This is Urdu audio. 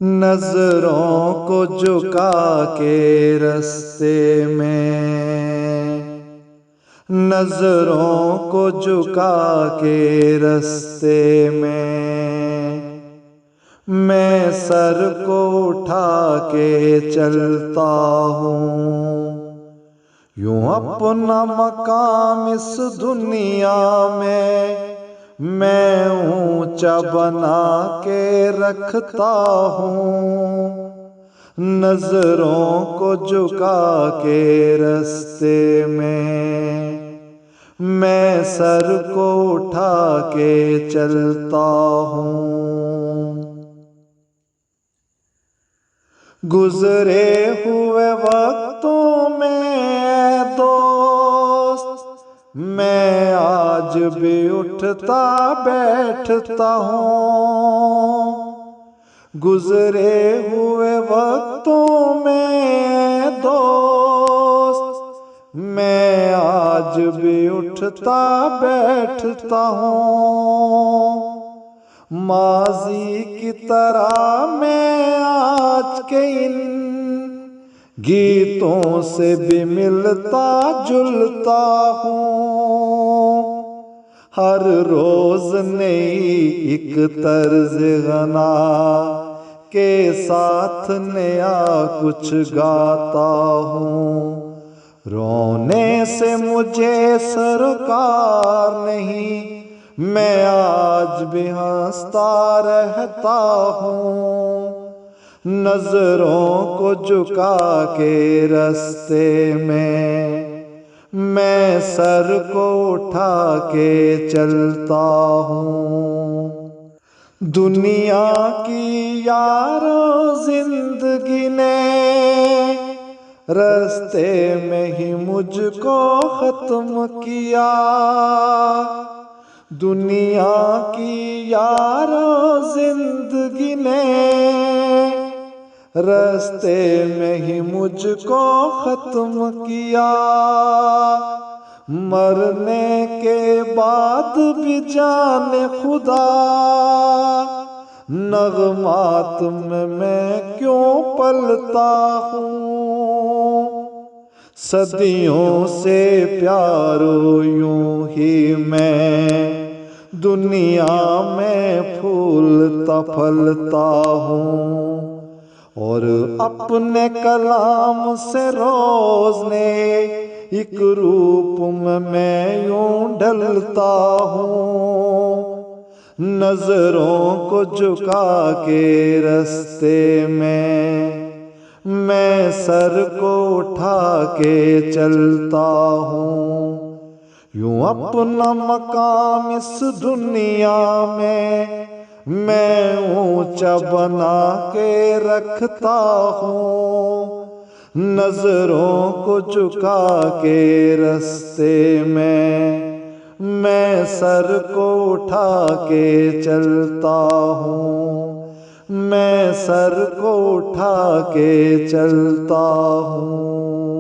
نظروں کو جھکا کے رستے میں، نظروں کو جھکا کے رستے میں، میں سر کو اٹھا کے چلتا ہوں۔ یوں اپنا مقام اس دنیا میں اونچا بنا کے رکھتا ہوں۔ نظروں کو جھکا کے رستے میں سر کو اٹھا کے چلتا ہوں۔ گزرے ہوئے وقتوں میں دوست، میں آج بھی اٹھتا بیٹھتا ہوں۔ گزرے ہوئے وقتوں میں دوست، میں آج بھی اٹھتا بیٹھتا ہوں۔ ماضی کی طرح میں آج کے ان گیتوں سے بھی ملتا جلتا ہوں۔ ہر روز نئی ایک طرز غنا کے ساتھ نیا کچھ گاتا ہوں۔ رونے سے مجھے سرکار نہیں، میں آج بھی ہنستا رہتا ہوں۔ نظروں کو جھکا کے رستے میں سر کو اٹھا کے چلتا ہوں۔ دنیا کی یارو زندگی نے رستے میں ہی مجھ کو ختم کیا۔ دنیا کی یارو زندگی نے رستے میں ہی مجھ کو ختم کیا۔ مرنے کے بعد بھی جانے خدا، نغمات میں کیوں پلتا ہوں۔ صدیوں سے پیارو یوں ہی میں دنیا میں پھولتا پھلتا ہوں، اور اپنے کلام سے روز نئے ایک روپ میں یوں ڈھلتا ہوں۔ نظروں کو جھکا کے رستے میں سر کو اٹھا کے چلتا ہوں۔ یوں اپنا مقام اس دنیا میں اونچا بنا کے رکھتا ہوں۔ نظروں کو جھکا کے رستے میں سر کو اٹھا کے چلتا ہوں۔ میں سر کو اٹھا کے چلتا ہوں۔